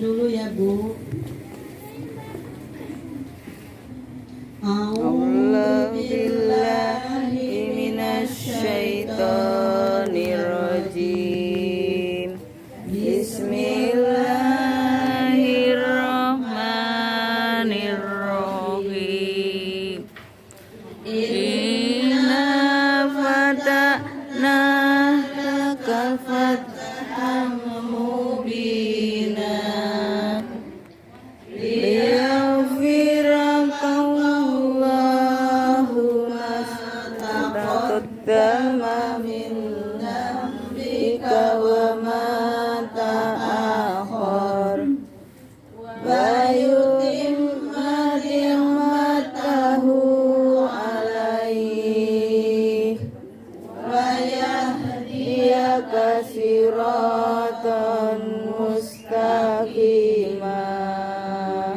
dulu ya Bu. A'udzu billahi minasyaitonir rajim. Bismillahirrahmanirrahim. Inna fatahna laka fathan mubina liyaghfiraka taqaddama min dhanbika wa ma ta'akhkhar wa yutimma ni'matahu 'alaik wa yahdiyaka siratan mustaqimah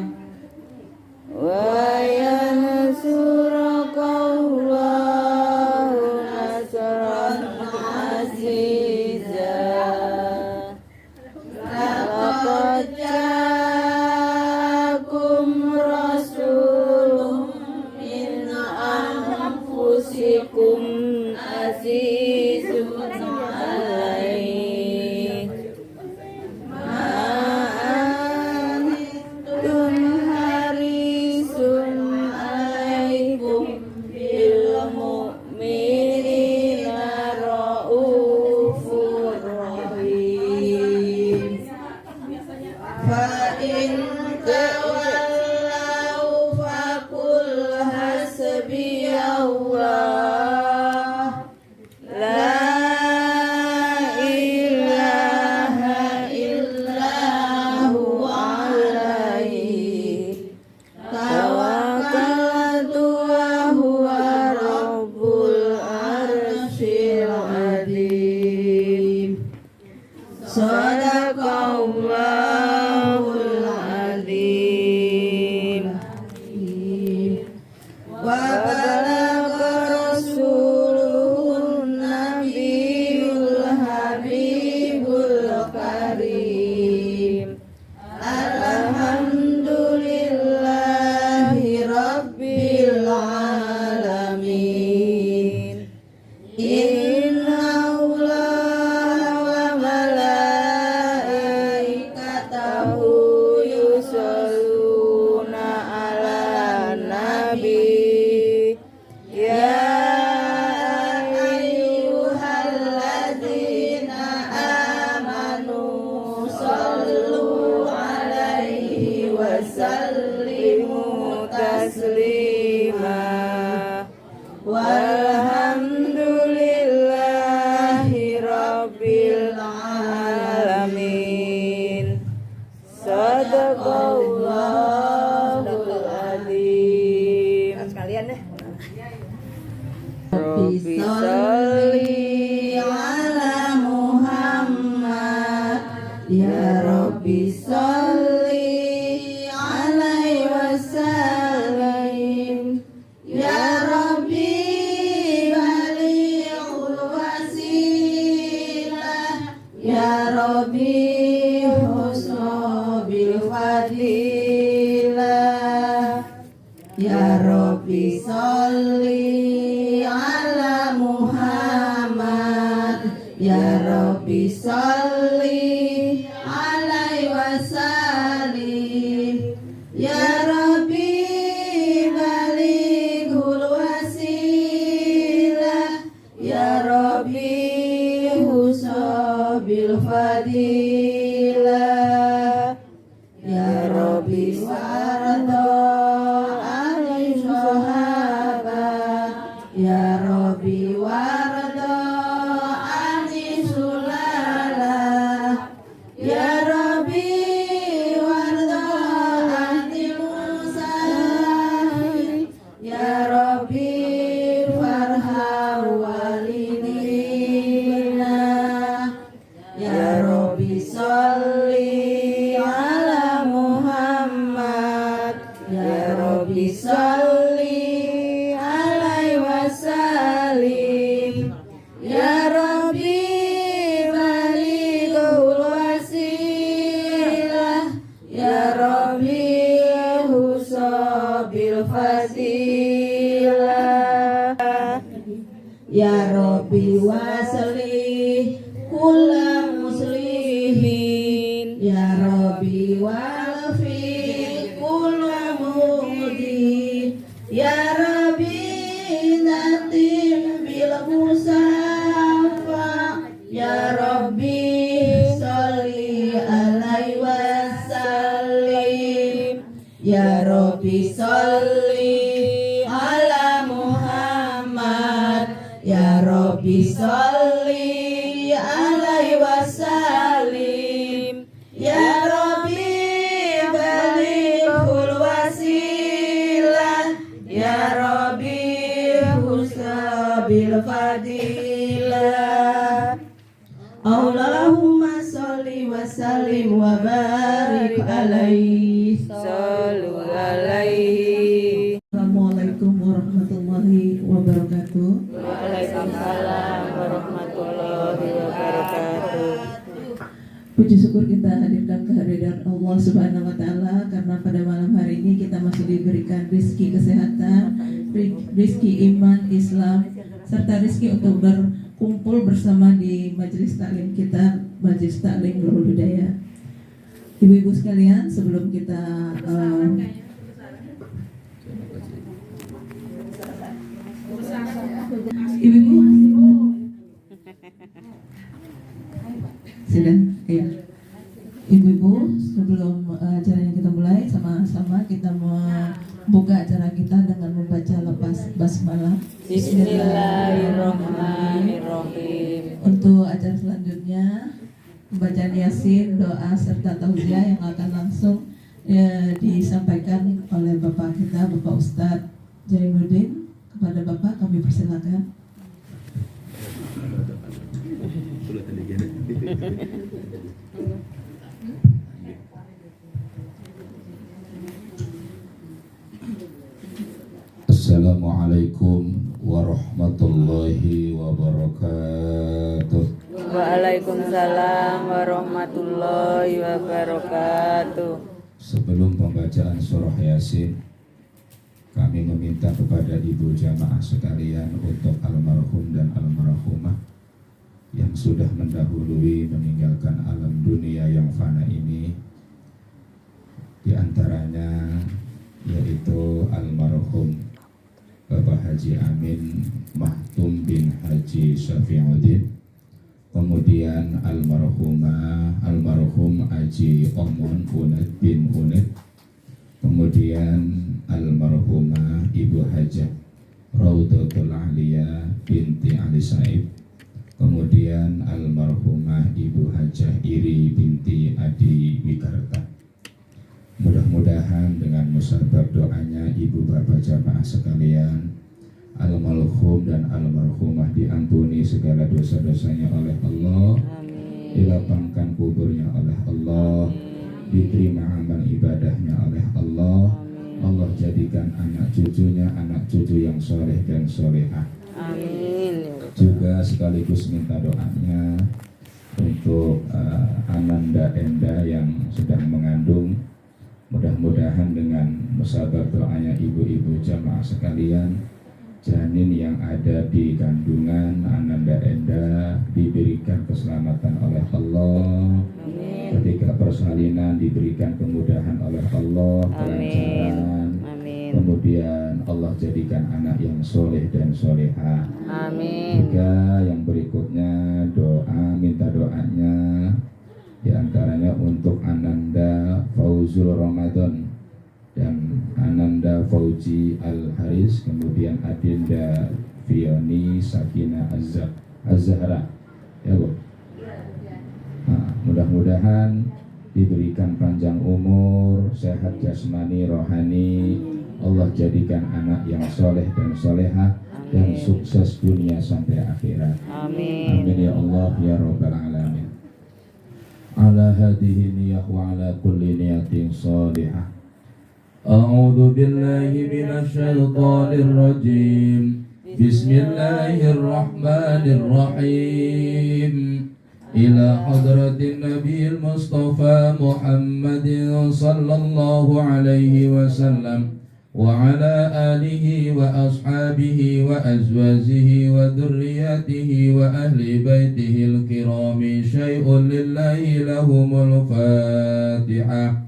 wa yansuraka Allahu nasran azizah. Laqad ja'akum rasulun min anfusikum azizun 'alaihi ma antum harisun 'alaikum bil mu'minina raufur rahim. Fa in tawallaw faqul hasbiyallah la ilaha illa huwa alaihi tawakkaltu wa huwa rabbul arsyil azim. Sadaqallahul azim. Wa balagha rasulun nabiyul habibul karim. Alhamdulillahi rabbil alamin. Inna Allaha wa malaikatahu yusholluna ala nabi ya ayyuhalladzina amanu shollu alaihi wa sallimu taslima. Walhamdulillahi rabbil alamin. Sadaqallahul azim. Sekalian deh. Rabbi sholli ala Muhammad ya Rabbi sholli alaihi wasallim ya Rabbi balighul wasilah ya Rabbi husna bil fadilah ya Rabbi sholli ala Muhammad ya Rabbi sholli alaihi wasallim ya Rabbi balighul wasilah ya Rabbi husna bil fadilah ya Rabbi warda alaihi sahabah ya Rabbi warda ani sulalah ya Rabbi warda ani musafir ya Rabbi farham walidina ya Rabbi sholli ala Muhammad ya Rabbi sholli alaihi wasallim ya Rabbi balighul wasilah Ya Rabbi sholli ala Muhammad, Ya Rabbi sholli alaihi wasallim, Ya Rabbi balighul wasilah, Ya Rabbi husna bil fadilah. Allahumma sholli wa sallim wa barik alaihi. Sallu alaihi. Assalamualaikum warahmatullahi wabarakatuh. Waalaikumsalam warahmatullahi wabarakatuh. Puji syukur kita hadirkan kehadiran Allah Subhanahu wa taala karena pada malam hari ini kita masih diberikan rezeki kesehatan, rezeki iman, Islam, serta rezeki untuk berkumpul bersama di majelis taklim kita, Majelis Taklim Nurul Hidayah. Ibu-ibu sekalian, sebelum kita ibu-ibu sudah ya. Ibu-ibu, sebelum acaranya kita mulai, sama-sama kita membuka acara kita dengan membaca lepas basmalah. Bismillahirrahmanirrahim. Untuk acara selanjutnya pembacaan Yasin, doa serta tausiah yang akan langsung disampaikan oleh Bapak kita, Bapak Ustadz Jainuddin. Kepada Bapak kami persilakan. Assalamualaikum warahmatullahi wabarakatuh. Waalaikumsalam warahmatullahi wabarakatuh. Sebelum pembacaan surah Yasin, kami meminta kepada ibu jamaah sekalian untuk almarhum dan almarhumah yang sudah mendahului meninggalkan alam dunia yang fana ini, di antaranya yaitu almarhum Bapak Haji Amin Mahtum bin Haji Syafi'uddin, kemudian almarhum Haji Omon Uned bin Uned, kemudian almarhumah Ibu Hajah Raudatul Aliyah binti Ali Saib, kemudian almarhumah Ibu Hajah Iri binti Adi Wikarta. Mudah-mudahan dengan musabab doanya ibu bapak jamaah sekalian, almarhum dan almarhumah diampuni segala dosa-dosanya oleh Allah, dilapangkan kuburnya oleh Allah, diterima amal ibadahnya oleh Allah, Allah jadikan anak cucunya anak cucu yang soleh dan solehah. Amin. Juga sekaligus minta doanya untuk Ananda Enda yang sedang mengandung. Mudah-mudahan dengan musabab doanya ibu-ibu jamaah sekalian, janin yang ada di kandungan Ananda Enda diberikan keselamatan oleh Allah. Amin. Ketika persalinan diberikan kemudahan oleh Allah, kelancaran. Amin. Kemudian Allah jadikan anak yang soleh dan soleha. Amin. Juga yang berikutnya doa, minta doanya di antaranya untuk Ananda Fauzul Ramadan dan Ananda Fauji Al-Haris, kemudian Adinda Fioni Sakina Az-Zahra, ya Bu. Nah, mudah-mudahan diberikan panjang umur, sehat jasmani, rohani, Allah jadikan anak yang soleh dan soleha dan sukses dunia sampai akhirat. Amin. Amin ya Allah ya Rabbal Alamin. Ala hadihi niyah wa ala kulli niyatin salihah. A'udhu billahi minasyaitonir rajim. Bismillahirrahmanirrahim. Ila hadratin Nabiil Mustafa Muhammadin sallallahu alaihi wasallam wa ala alihi wa ashabihi wa azwajihi wa dhurriyyatihi wa ahli baitihil kirami syai'un lillahi lahumul Fatihah.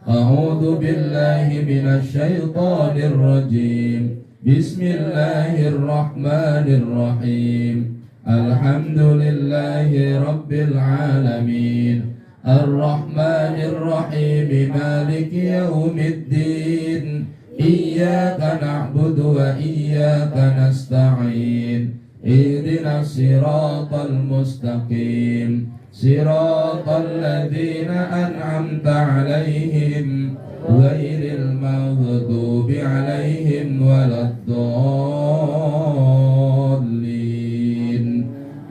A'udzu billahi minasy syaithanir rajim. Bismillahirrahmanirrahim. Alhamdulillahi rabbil alamin. الرحمن الرحيم مالك يوم الدين إياك نعبد وإياك نستعين اهدنا الصراط المستقيم صراط الذين أنعمت عليهم غير المغضوب عليهم ولا الضالين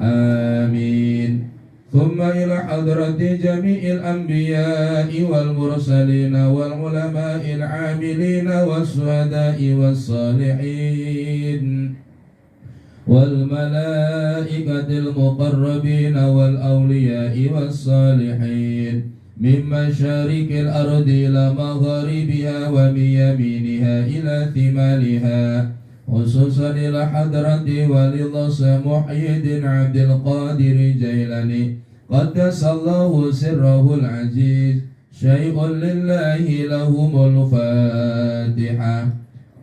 آمين. ثم إلى حضرة جميع الأنبياء والمرسلين والعلماء العاملين والشهداء والصالحين والملائكة المقربين والأولياء والصالحين من مشارق الأرض إلى مغاربها ومن يمينها إلى ثمالها خصوصا إلى حضرة ولي الله محي الدين عبد القادر الجيلاني قدس الله سره العزيز شيء لله لهم الفاتحة.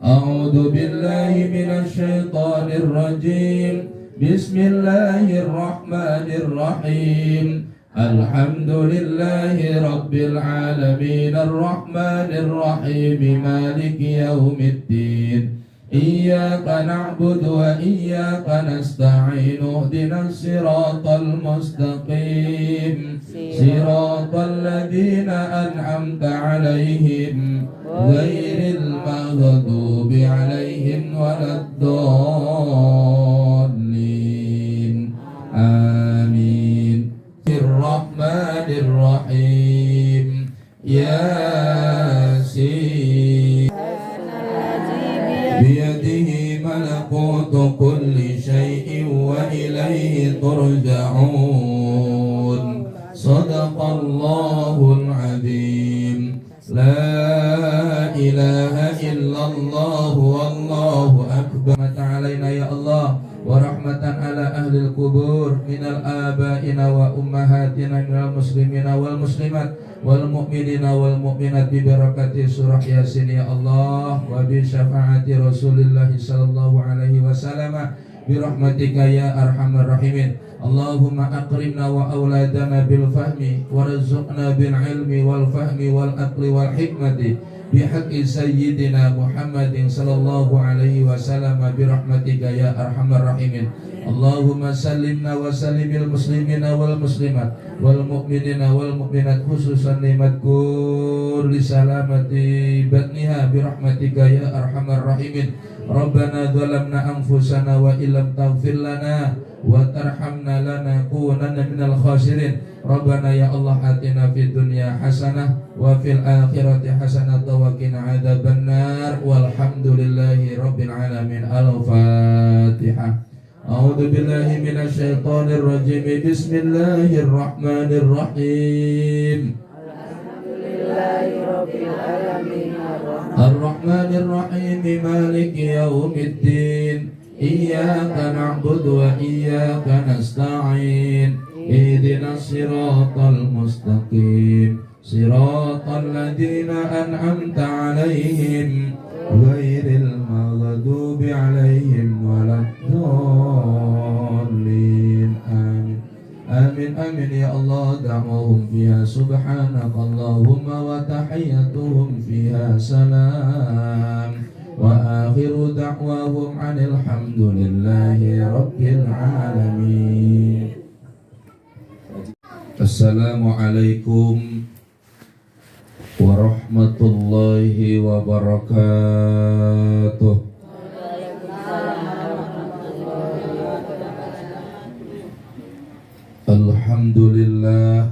أعوذ بالله من الشيطان الرجيم بسم الله الرحمن الرحيم الحمد لله رب العالمين الرحمن الرحيم مالك يوم الدين إياك نعبد وإياك نستعين اهدنا الصراط المستقيم صراط الذين أنعمت عليهم غير المغضوب عليهم ولا الضالين آمين. الرحمن الرحيم ياسين بيده ملكوت كل شيء وإليه ترجعون صدق الله العظيم. لا إله إلا الله والله أكبر. علينا يا الله ورحمة على أهل القبور من الآبائنا وأمهاتنا من المسلمين والمسلمات والمؤمنين والمؤمنات ببركة سورة ياسين يا الله وبشفاعة رسول الله صلى الله عليه وسلم برحمتك يا أرحم الراحمين. اللهم أكرمنا وأولادنا بالفهم ورزقنا بالعلم والفهم والعقل والحكمة بحق سيدنا محمد صلى الله عليه وسلم برحمتك يا أرحم الراحمين. اللهم سلمنا وسلم المسلمين والمسلمات والمؤمنين والمؤمنات خصوصا لمذكور لسلامة بطنها برحمتك يا أرحم الراحمين. ربنا ظلمنا أنفسنا وإن لم تغفر لنا وترحمنا لنكونن من الخاسرين. ربنا يا الله آتنا في الدنيا حسنة وفي الآخرة حسنة وقنا عذاب النار والحمد لله رب العالمين. الفاتحة. أعوذ بالله من الشيطان الرجيم بسم الله الرحمن الرحيم الحمد لله رب العالمين الرحمن الرحيم مالك يوم الدين إياك نعبد وإياك نستعين اهدنا الصراط المستقيم صراط الذين أنعمت عليهم غير المغضوب عليهم ولا الضالين آمين آمين آمين يا الله. دعوهم فيها سبحانك اللهم وتحيتهم فيها سلام وآخر دعواهم عن الحمد لله رب العالمين. Assalamualaikum warahmatullahi wabarakatuh. Alhamdulillah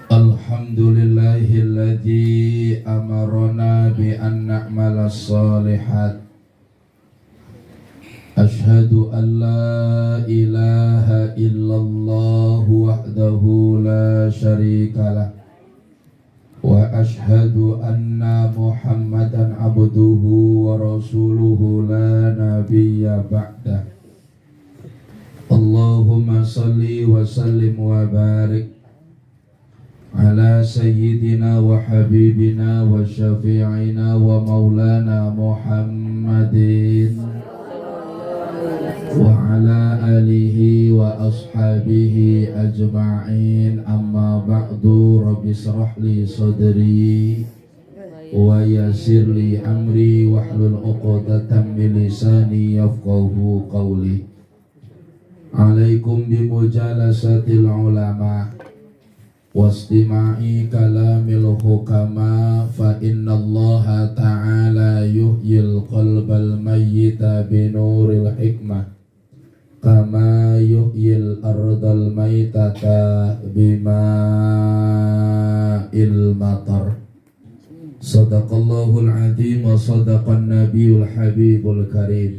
Alhamdulillahilladzi amarona bi an na'mala shalihat. Ashhadu an la ilaha illallah wahdahu la syarikalah wa ashhadu anna Muhammadan abduhu wa rasuluhu la nabiyya ba'dah. Allahumma salli wa sallim wa barik ala sayyidina wa habibina wa syafi'ina wa maulana Muhammadin wa وعلى آله وأصحابه أجمعين أما بعد رب اشرح لي صدري ويسر لي أمري واحلل عقدة من لساني يفقهوا قولي عليكم بمجالسة العلماء واستماعي كلام الحكماء فإن الله تعالى يحيي القلب الميت بنور الحكمة كما يحيي الأرض الميتة بماء المطر صدق الله العظيم وصدق النبي الحبيب الكريم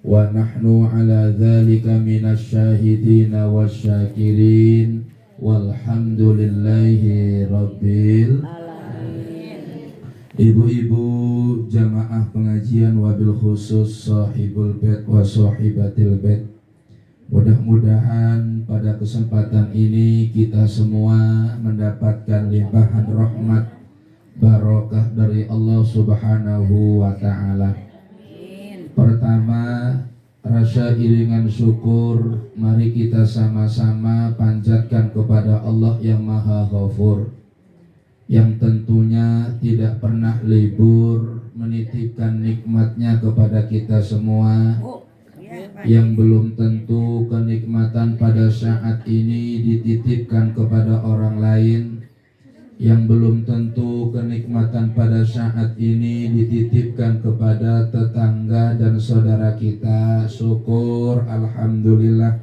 ونحن على ذلك من الشاهدين والشاكرين walhamdulillahi rabbil alamin. Ibu-ibu jamaah pengajian wabil khusus sahibul bait wa sahibatil bait, mudah-mudahan pada kesempatan ini kita semua mendapatkan limpahan rahmat barokah dari Allah Subhanahu wa ta'ala. Pertama, rasa iringan syukur mari kita sama-sama panjatkan kepada Allah yang Maha Ghafur, yang tentunya tidak pernah libur menitipkan nikmatnya kepada kita semua, yang belum tentu kenikmatan pada saat ini dititipkan kepada orang lain, yang belum tentu kenikmatan pada saat ini dititipkan kepada tetangga dan saudara kita. Syukur, alhamdulillah,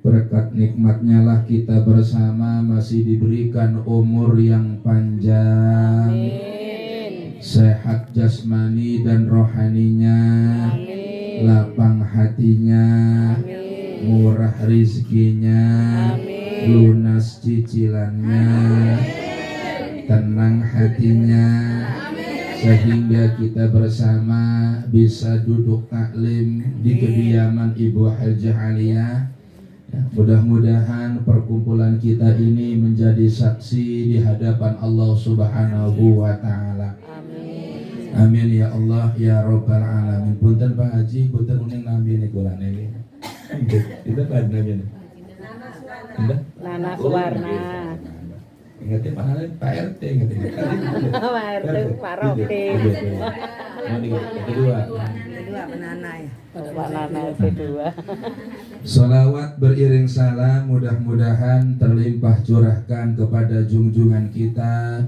berkat nikmatnya lah kita bersama masih diberikan umur yang panjang. Amin. Sehat jasmani dan rohaninya. Amin. Lapang hatinya. Amin. Murah rizkinya. Amin. Lunas cicilannya. Amin. Tenang hatinya. Amin. Sehingga kita bersama bisa duduk taklim di kediaman Ibu Hajah Aliyah. Mudah-mudahan perkumpulan kita ini menjadi saksi di hadapan Allah Subhanahu wa ta'ala. Amin. Amin ya Allah ya Rabbal alamin. Punten Pak Haji, punten uning nabi nikulan ini. Itu Pak nabi ini. Nana Suwarna. Ingatnya Pak RT ingatnya. Pak RT Pak Rofi. Kedua Nana ya. Pak Nana kedua. Salawat beriring salam mudah-mudahan terlimpah curahkan kepada junjungan kita,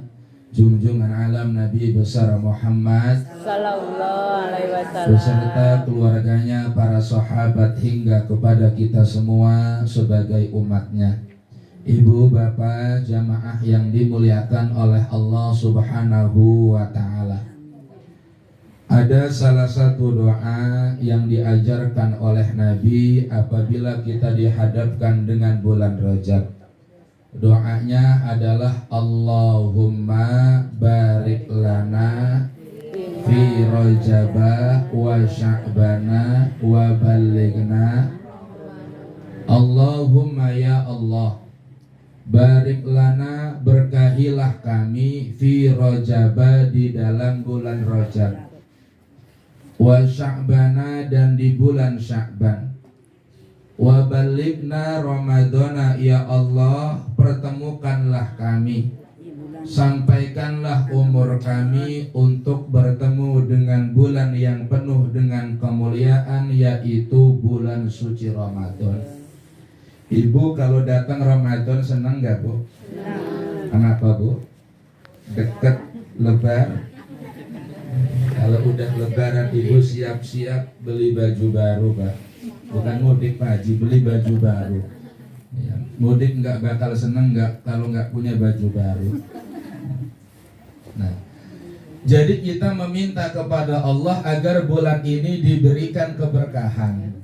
junjungan alam Nabi besar Muhammad Sallallahu alaihi wasallam beserta keluarganya, para sahabat hingga kepada kita semua sebagai umatnya. Ibu bapak jamaah yang dimuliakan oleh Allah Subhanahu wa ta'ala, ada salah satu doa yang diajarkan oleh Nabi apabila kita dihadapkan dengan bulan Rajab. Doanya adalah Allahumma barik lana fi Rajaba wa Sya'bana wa ballighna. Allahumma ya Allah, barik lana, berkahilah kami fi Rajaba, di dalam bulan Rajab, wa Sya'bana, dan di bulan Sya'ban, wa balighna Ramadana, ya Allah pertemukanlah kami, sampaikanlah umur kami untuk bertemu dengan bulan yang penuh dengan kemuliaan, yaitu bulan suci Ramadan. Ibu kalau datang Ramadan senang gak Bu? Senang. Kenapa Bu? Deket lebaran. Kalau udah lebaran ibu siap-siap beli baju baru Pak. Bukan mudik Pak Haji, beli baju baru ya. Mudik nggak bakal seneng kalau nggak punya baju baru. Nah, jadi kita meminta kepada Allah agar bulan ini diberikan keberkahan,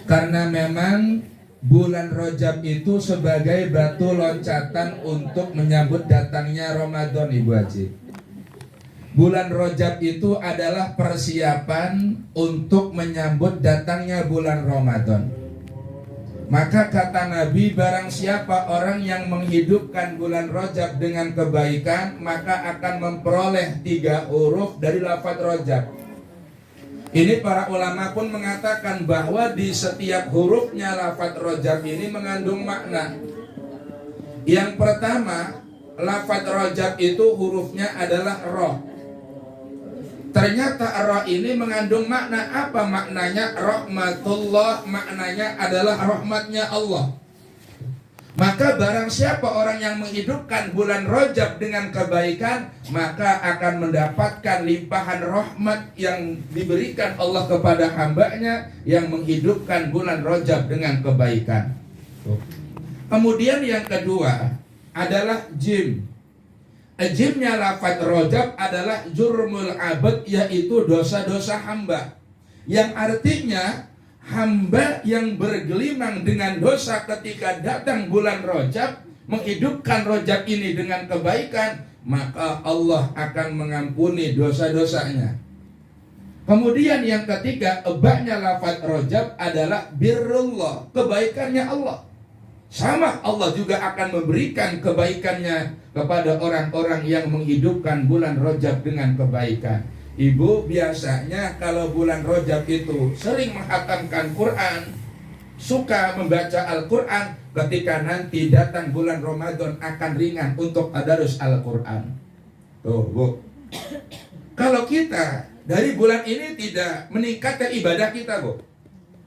karena memang bulan Rajab itu sebagai batu loncatan untuk menyambut datangnya Ramadan Ibu Haji. Bulan Rajab itu adalah persiapan untuk menyambut datangnya bulan Ramadan. Maka kata Nabi, barang siapa orang yang menghidupkan bulan Rajab dengan kebaikan, maka akan memperoleh 3 huruf dari lafaz Rajab. Ini para ulama pun mengatakan bahwa di setiap hurufnya lafadz Rajab ini mengandung makna. Yang pertama, lafadz Rajab itu hurufnya adalah Ra. Ternyata Ra ini mengandung makna. Apa maknanya? Rahmatullah, maknanya adalah rahmatnya Allah. Maka barang siapa orang yang menghidupkan bulan Rajab dengan kebaikan, maka akan mendapatkan limpahan rahmat yang diberikan Allah kepada hambanya yang menghidupkan bulan Rajab dengan kebaikan. Kemudian yang kedua adalah jim. Jimnya lafadz Rajab adalah jurmul abad, yaitu dosa-dosa hamba. Yang artinya hamba yang bergelimang dengan dosa ketika datang bulan Rajab, menghidupkan Rajab ini dengan kebaikan, maka Allah akan mengampuni dosa-dosanya. Kemudian yang ketiga, ebaknya lafadz Rajab adalah birrullah, kebaikannya Allah. Sama, Allah juga akan memberikan kebaikannya kepada orang-orang yang menghidupkan bulan Rajab dengan kebaikan. Ibu biasanya kalau bulan Rajab itu sering menghatamkan Quran, suka membaca Al-Quran. Ketika nanti datang bulan Ramadan akan ringan untuk tadarus Al-Quran. Tuh Bu, kalau kita dari bulan ini tidak meningkatkan ibadah kita Bu,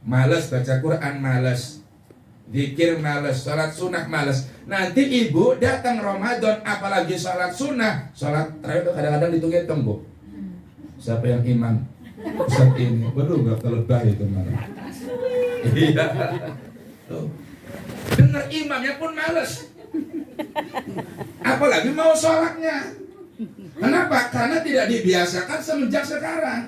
malas baca Quran, malas zikir, malas salat sunnah, malas. Nanti ibu datang Ramadan apalagi salat sunnah, salat tarawih kadang-kadang dihitung-hitung Bu. Siapa yang imam? Ustaz ini, waduh gak kelebah itu malah. Iya. Dengar imamnya pun males. Apalagi mau sholatnya. Kenapa? Karena tidak dibiasakan semenjak sekarang.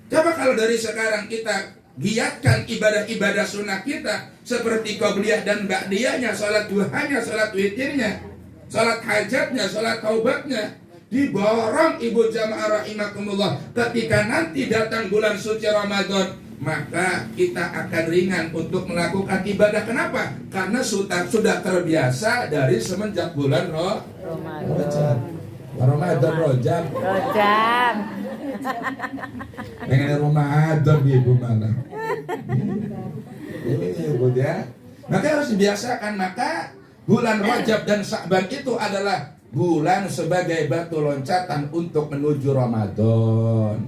Coba kalau dari sekarang kita giatkan ibadah-ibadah sunnah kita seperti qobliyah dan ba'diyahnya, sholat duhanya, sholat witirnya, sholat hajatnya, sholat taubatnya. Diborong ibu jamaah rahimakumullah. Ketika nanti datang bulan suci Ramadan, maka kita akan ringan untuk melakukan ibadah. Kenapa? Karena sudah terbiasa dari semenjak bulan Ramadan. Rajab. Pengen Ramadan ibu mana? Ini ibu ya. Maka harus dibiasakan. Maka bulan Rajab dan Sya'ban itu adalah bulan sebagai batu loncatan untuk menuju Ramadan.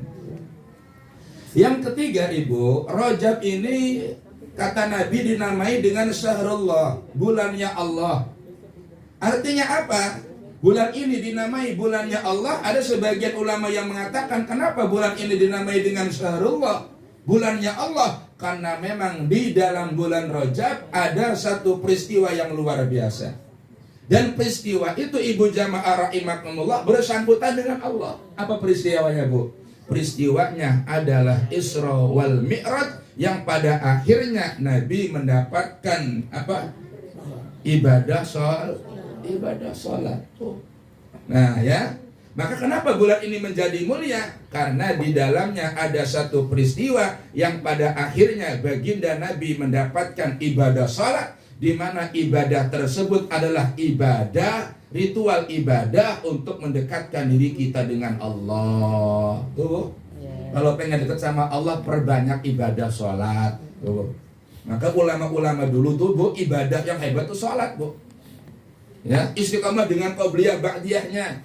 Yang ketiga ibu, Rajab ini kata Nabi dinamai dengan Syahrullah, bulannya Allah. Artinya apa? Bulan ini dinamai bulannya Allah. Ada sebagian ulama yang mengatakan kenapa bulan ini dinamai dengan Syahrullah, bulannya Allah? Karena memang di dalam bulan Rajab ada satu peristiwa yang luar biasa. Dan peristiwa itu ibu jamaah rahimakumullah bersangkutan dengan Allah. Apa peristiwanya Bu? Peristiwanya adalah Isra wal Mi'raj, yang pada akhirnya Nabi mendapatkan apa? Ibadah salat. Nah ya, maka kenapa bulan ini menjadi mulia? Karena di dalamnya ada satu peristiwa yang pada akhirnya baginda Nabi mendapatkan ibadah salat, di mana ibadah tersebut adalah ibadah, ritual ibadah untuk mendekatkan diri kita dengan Allah. Tuh, kalau pengen dekat sama Allah, perbanyak ibadah sholat. Tuh, maka ulama-ulama dulu tuh Bu, ibadah yang hebat tuh sholat Bu. Ya, istiqomah dengan qobliyah ba'diyahnya,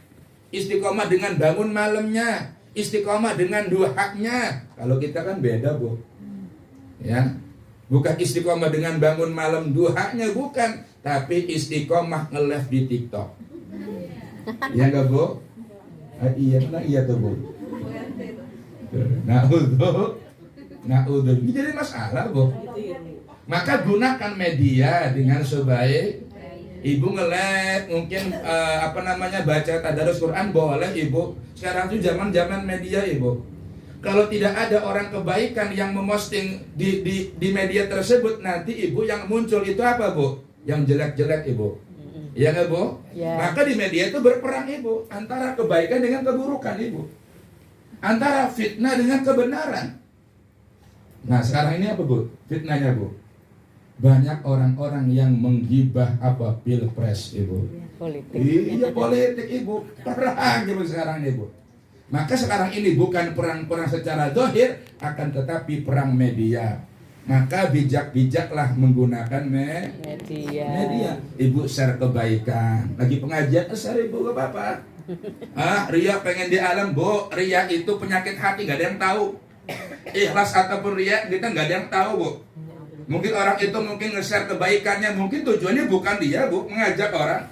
istiqomah dengan bangun malamnya, istiqomah dengan duhanya. Kalau kita kan beda Bu. Ya. Bukan istiqomah dengan bangun malam duhanya, bukan. Tapi istiqomah nge-live di TikTok. Iya gak Bu? Iya tuh Bu. Na'udhu. Jadi masalah Bu. Maka gunakan media dengan sebaik. Ibu nge-live mungkin baca tadarus Quran boleh Ibu. Sekarang itu zaman media Ibu. Kalau tidak ada orang kebaikan yang memosting di media tersebut, nanti ibu yang muncul itu apa Bu? Yang jelek-jelek Ibu. Iya nggak Bu? Ya. Maka di media itu berperang Ibu, antara kebaikan dengan keburukan Ibu, antara fitnah dengan kebenaran. Nah sekarang ini apa Bu? Fitnahnya Bu, banyak orang-orang yang menggibah apa? Pilpres Ibu. Politik. Iya politik Ibu, perang Ibu sekarang Ibu. Maka sekarang ini bukan perang-perang secara zahir, akan tetapi perang media. Maka bijak-bijaklah menggunakan media. Ibu share kebaikan. Lagi pengajian, share ibu ke bapak. Ria pengen di alam, Bu. Ria itu penyakit hati, gak ada yang tahu. Ikhlas ataupun ria, kita gak ada yang tahu, Bu. Mungkin orang itu mungkin nge-share kebaikannya, mungkin tujuannya bukan dia, Bu, mengajak orang.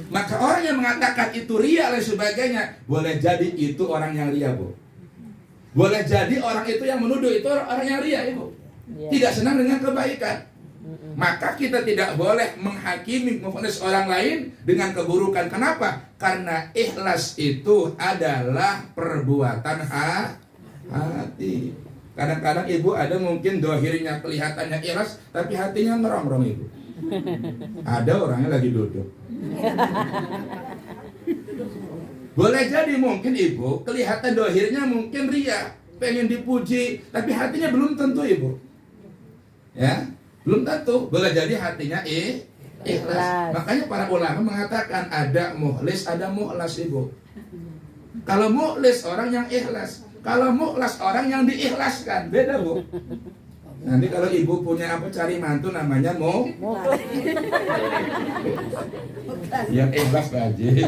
Maka orang yang mengatakan itu ria dan sebagainya, boleh jadi itu orang yang ria, Bu. Boleh jadi orang itu yang menuduh itu orang yang ria, Ibu. Tidak senang dengan kebaikan. Maka kita tidak boleh menghakimi, memvonis orang lain dengan keburukan. Kenapa? Karena ikhlas itu adalah perbuatan hati. Kadang-kadang ibu ada mungkin dohirnya kelihatannya ikhlas, tapi hatinya ngerongrong ibu. Ada orangnya lagi duduk. Boleh jadi mungkin ibu kelihatan dohirnya mungkin ria, pengen dipuji, tapi hatinya belum tentu ibu. Ya, belum tentu. Boleh jadi hatinya ikhlas. Makanya para ulama mengatakan ada mukhlis, ada mukhlas ibu. Kalau mukhlis orang yang ikhlas, kalau mukhlas orang yang diikhlaskan, beda Bu. Nanti kalau ibu punya apa cari mantu namanya yang ikhlas Haji.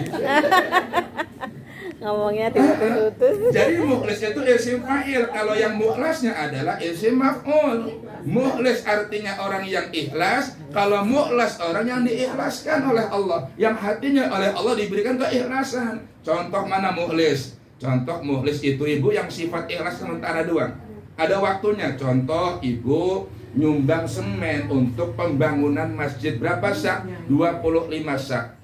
Ngomongnya putus-putus. Jadi mukhlis itu isim fa'il, kalau yang mukhlasnya adalah isim maf'ul. Mukhlis artinya orang yang ikhlas, kalau mukhlas orang yang diikhlaskan oleh Allah, yang hatinya oleh Allah diberikan keikhlasan. Contoh mana mukhlis? Contoh mukhlis itu ibu yang sifat ikhlas sementara doang. Ada waktunya. Contoh ibu nyumbang semen untuk pembangunan masjid berapa sak? 25 sak.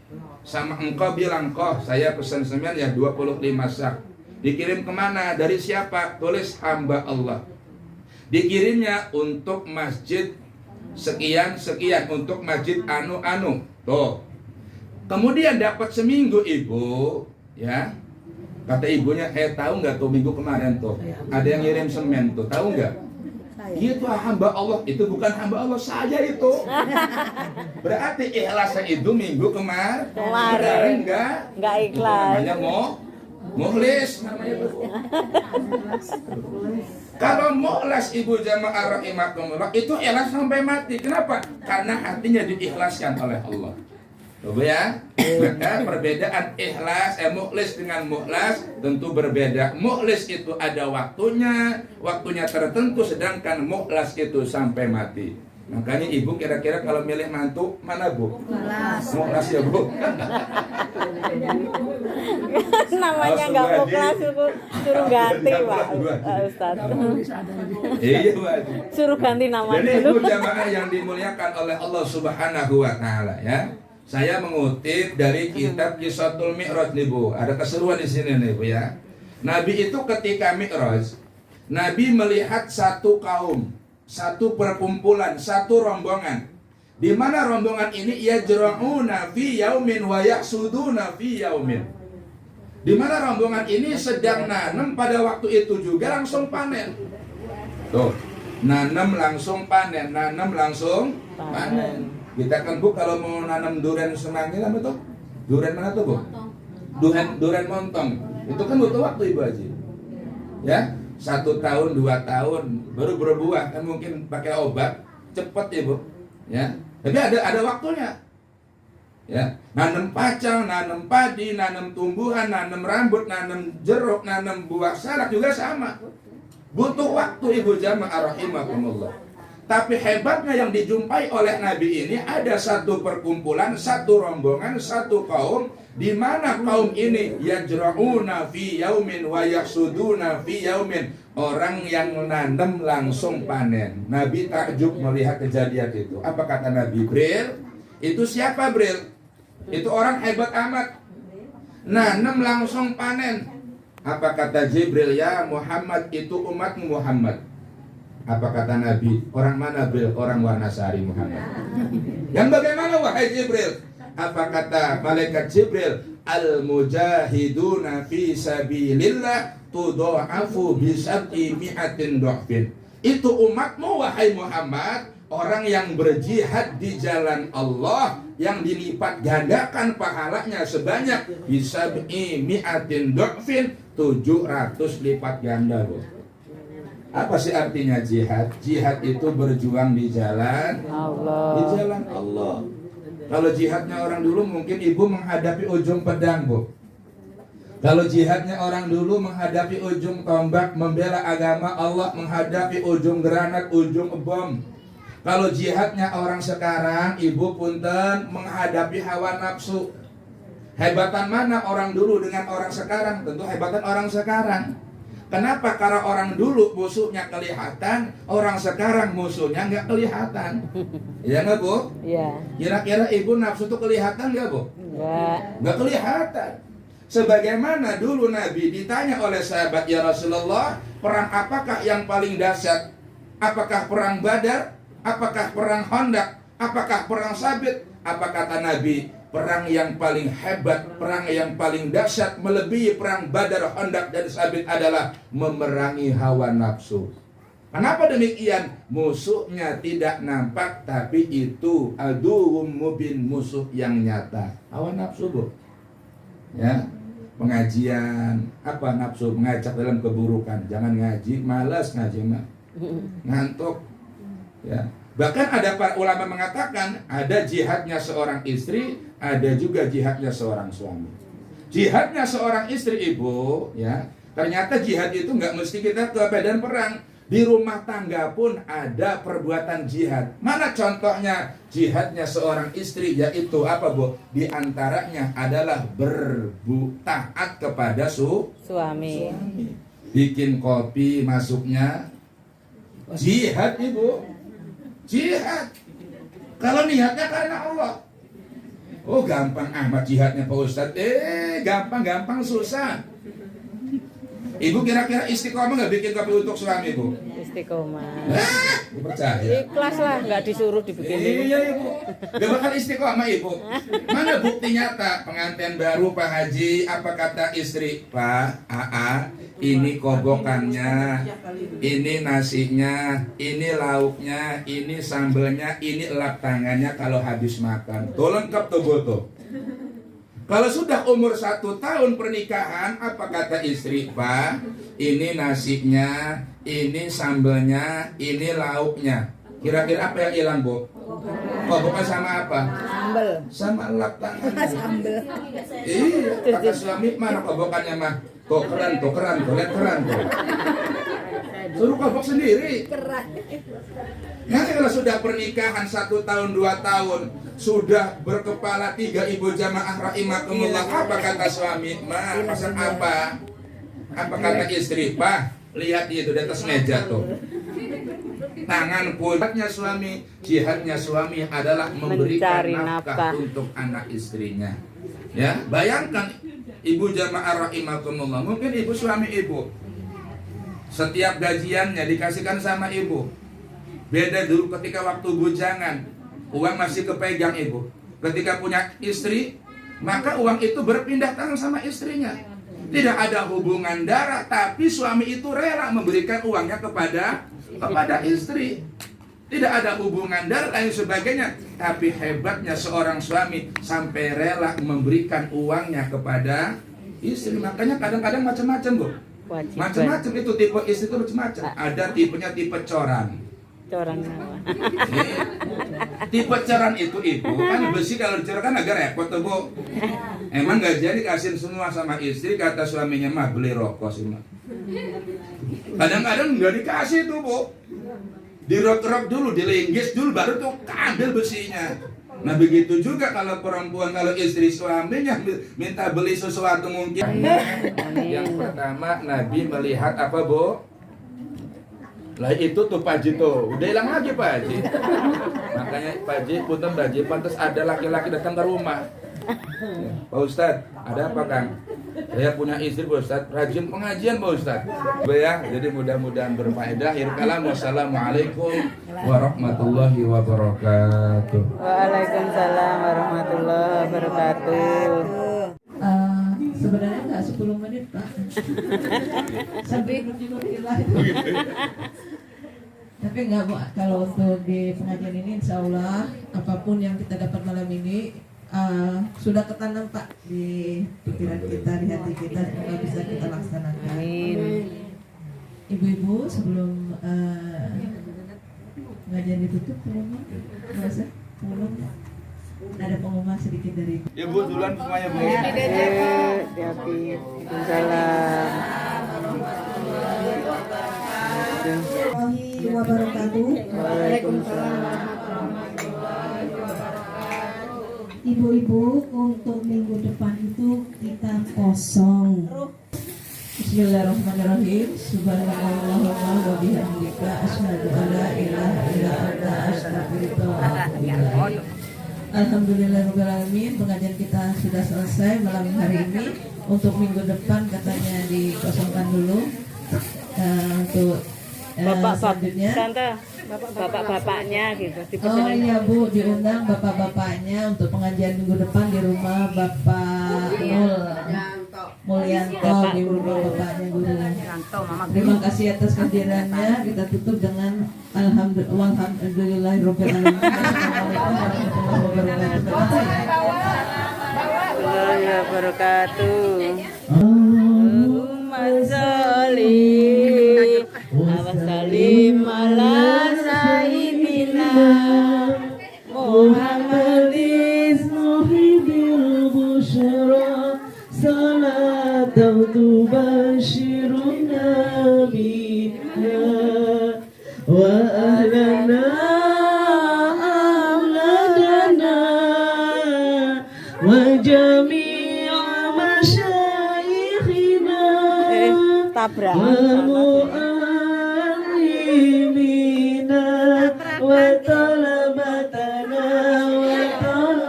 Sama engkau bilang, saya pesan semen ya 25 sak. Dikirim kemana? Dari siapa? Tulis hamba Allah. Dikirimnya untuk masjid sekian, untuk masjid anu. Tuh. Kemudian dapat seminggu ibu, ya. Kata ibunya, tahu nggak tuh minggu kemarin tuh ada yang ngirim semen tuh, tahu nggak? Itu hamba Allah, itu bukan hamba Allah, saya itu. Berarti ikhlasnya itu minggu kemarin nggak ikhlas. Namanya mukhlis namanya itu. Kalau mukhlas ibu jamaah rahimakumullah itu ikhlas sampai mati. Kenapa? Karena hatinya diikhlaskan oleh Allah. Coba ya, maka perbedaan ikhlas, mukhlis dengan mukhlas tentu berbeda. Mukhlis itu ada waktunya tertentu, sedangkan mukhlas itu sampai mati. Makanya ibu kira-kira kalau milih mantu mana Bu? Mukhlas ya Bu. Namanya nggak mukhlas, suruh ganti Pak Ustaz. Iya Bu. Suruh ganti nama Jadi dulu. ibu jamaah yang dimuliakan oleh Allah Subhanahu wa Ta'ala ya. Saya mengutip dari kitab Qisatul Mi'raj nih Bu. Ada keseruan di sini nih Bu ya. Nabi itu ketika Mi'raj, Nabi melihat satu kaum, satu perkumpulan, satu rombongan. Di mana rombongan ini yajra'una fi yaumin wa yahsuduna fi yaumin. Di mana rombongan ini sedang nanam pada waktu itu juga langsung panen. Tuh, nanam langsung panen, nanam langsung panen. Kita kan Bu kalau mau nanam durian semanggi apa tuh? Durian mana tuh Bu? Durian montong. Itu kan butuh waktu Ibu Haji. Ya, 1 tahun, 2 tahun baru berbuah, kan mungkin pakai obat cepat ya Bu. Ya, tapi ada waktunya. Ya, nanam pacang, nanam padi, nanam tumbuhan, nanam rambut, nanam jeruk, nanam buah salak juga sama. Butuh waktu Ibu jamaah rahimakumullah. Tapi hebatnya yang dijumpai oleh Nabi ini ada satu perkumpulan, satu rombongan, satu kaum, di mana kaum ini yajra'una fi yaumin wa yahsuduna fi yaumin. Orang yang nanam langsung panen. Nabi takjub melihat kejadian itu. Apa kata Nabi? Bril, itu siapa Bril? Itu orang hebat amat. Nanam langsung panen. Apa kata Jibril? Ya Muhammad, itu umatmu Muhammad. Apa kata Nabi? Orang mana Bril? Orang Wanasari Muhammad. Yang bagaimana wahai Jibril? Apa kata malaikat Jibril? Al-mujahiduna fi sabilillah tudha'afu bi sab'i mi'atin dha'fin. Itu umatmu wahai Muhammad, orang yang berjihad di jalan Allah yang dilipat gandakan pahalanya sebanyak bi sab'i mi'atin dha'fin, 700 lipat ganda, Bu. Apa sih artinya jihad? Jihad itu berjuang di jalan Allah. Di jalan Allah. Kalau jihadnya orang dulu mungkin ibu menghadapi ujung pedang, Bu. Kalau jihadnya orang dulu menghadapi ujung tombak, membela agama Allah, menghadapi ujung granat, ujung bom. Kalau jihadnya orang sekarang, ibu punten, menghadapi hawa nafsu. Hebatan mana orang dulu dengan orang sekarang? Tentu hebatan orang sekarang. Kenapa? Karena orang dulu musuhnya kelihatan, orang sekarang musuhnya nggak kelihatan. Iya nggak, Bu? Iya. Kira-kira ibu nafsu itu kelihatan nggak, Bu? Nggak kelihatan. Sebagaimana dulu Nabi ditanya oleh sahabat, ya Rasulullah, perang apakah yang paling dahsyat? Apakah perang Badar? Apakah perang Khandaq? Apakah perang Sabit? Apa kata Nabi? Perang yang paling hebat, perang yang paling dahsyat melebihi perang Badar, Khandaq dan Sabit adalah memerangi hawa nafsu. Kenapa demikian? Musuhnya tidak nampak, tapi itu aduwwum mubin, musuh yang nyata. Hawa nafsu, Bu. Ya, pengajian apa nafsu mengajak dalam keburukan. Jangan ngaji, malas ngaji mah. Ngantuk. Ya. Bahkan ada para ulama mengatakan ada jihadnya seorang istri, ada juga jihadnya seorang suami. Jihadnya seorang istri, ibu, ya, ternyata jihad itu nggak mesti kita ke medan perang. Di rumah tangga pun ada perbuatan jihad. Mana contohnya jihadnya seorang istri? Yaitu apa, Bu? Di antaranya adalah taat kepada suami. Bikin kopi masuknya jihad, ibu. Jihad. Kalau niatnya karena Allah. Oh, gampang amat jihadnya Pak Ustadz. Gampang susah. Ibu kira-kira istiqomah nggak bikin kopi untuk suami, Bu? Istiqomah. Ibu percaya? Ikhlas lah, nggak disuruh dibikin. Iya, Ibu. Gak bakal istiqomah, Ibu. Mana bukti nyata? Pengantin baru Pak Haji, apa kata istri? Pak, ini kobokannya, ini nasinya, ini lauknya, ini sambelnya, ini elap tangannya kalau habis makan. Tuh lengkap tuh, Bu, tuh. Kalau sudah umur 1 tahun pernikahan, apa kata istri? Pak, ini nasinya, ini sambelnya, ini lauknya. Kira-kira apa yang hilang, Bu? Bukan sama apa? Sambel. Sama elap tangannya. Sambel. Iya, kata suami, mana kobokannya mah? Tuh keren tuh, lihat keren tuh. Suruh kobok sendiri. Keren. Nanti kalau sudah pernikahan 1 tahun, 2 tahun, sudah berkepala 3 ibu jamaah rahimakumullah, apa kata suami? Ma, pesan apa? Apa kata istri? Pak, lihat itu di atas meja tuh. Tangan jihadnya suami, jihadnya suami adalah memberikan nafkah untuk anak istrinya. Ya, bayangkan ibu jamaah rahimakumullah, mungkin ibu suami ibu setiap gajiannya dikasihkan sama ibu. Beda dulu ketika waktu bujangan, uang masih kepegang ibu. Ketika punya istri, maka uang itu berpindah tangan sama istrinya. Tidak ada hubungan darah, tapi suami itu rela memberikan uangnya kepada istri. Tidak ada hubungan darah dan sebagainya, tapi hebatnya seorang suami sampai rela memberikan uangnya kepada istri. Makanya kadang-kadang macam-macam, Bu. Macam-macam itu tipe istri itu macam-macam. Ada tipenya tipe coran. Coran. Tipe coran itu ibu kan besi, kalau dicoran kan agak repot tuh, Bu. Emang gajinya dikasih semua sama istri, kata suaminya mah beli rokok sih mah. Kadang-kadang nggak dikasih tuh, Bu. Dirok-rok dulu, dilinggis dulu, baru tuh ambil besinya. Nah begitu juga kalau perempuan, kalau istri suaminya minta beli sesuatu mungkin. Yang pertama Nabi melihat apa, Bu? Lah itu tuh Pak Haji tuh, udah hilang lagi Pak Haji. Makanya Pak Haji, punten Pak Haji, pantas ada laki-laki datang ke rumah. Pak Ustadz, ada apa Kang? Saya punya istri Pak Ustadz, rajin pengajian Pak Ustadz. Ya, jadi mudah-mudahan berfaedah. Akhir kalam, wassalamualaikum warahmatullahi wabarakatuh. Waalaikumsalam warahmatullahi wabarakatuh. Sebenarnya nggak 10 menit, Pak. Sampai tapi nggak, Bu, kalau untuk di pengajian ini insya Allah apapun yang kita dapat malam ini sudah ketanam Pak di pikiran kita, di hati kita, semoga bisa kita laksanakan. Amin. Ibu-ibu sebelum pengajian ditutup, pengumuman, merasa pengumuman, ada pengumuman sedikit dari Ibu. Ya Bu, duluan semuanya Bu. Hati-hati. Salam. Warahmatullahi wabarakatuh. Waalaikumsalam. Ibu-ibu, untuk minggu depan itu kita kosong. Bismillahirrahmanirrahim. Subhanallahumma wa bihamdika asyhadu an la ilaha illa anta astaghfiruka wa atubu ilaik. Alhamdulillahirabbil alamin. Pengajian kita sudah selesai malam hari ini. Untuk minggu depan katanya dikosongkan dulu. Untuk selanjutnya. Tante, bapak-bapaknya gitu. Oh iya Bu, diundang bapak-bapaknya untuk pengajian minggu depan di rumah Bapak Mulyanto, di rumah bapaknya guru. Terima kasih atas kehadirannya. Kita tutup dengan alhamdulillahirabbil alamin. Assalamualaikum warahmatullahi wabarakatuh. Allahumma sholli wa sallim ala sayyidina Muhammadin muhibbil busyra salatan tubashiruna biha wa ahlana awladana wa jami'a masyayikhina wa mu'allimina wa talabatana wa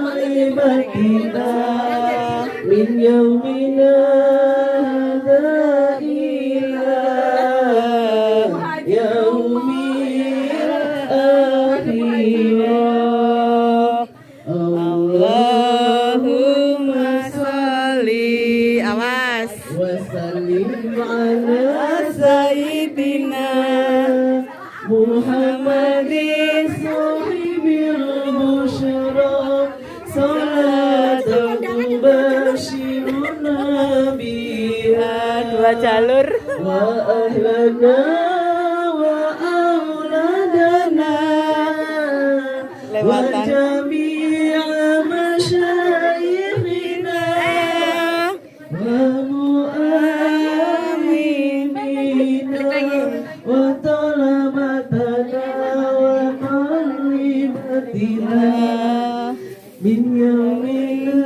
talibatina min yaumina hadha ila yaumil akhirah. Allahumma sholli awas wa sallim ala sayyidina Muhammadin sahibil busyra salatan tubashiruna biha. Dua jalur. Wa ahlana wa auladana wa jami'a masyayikhina wa mu'amimina wa talabatana wa talibatina min yaumil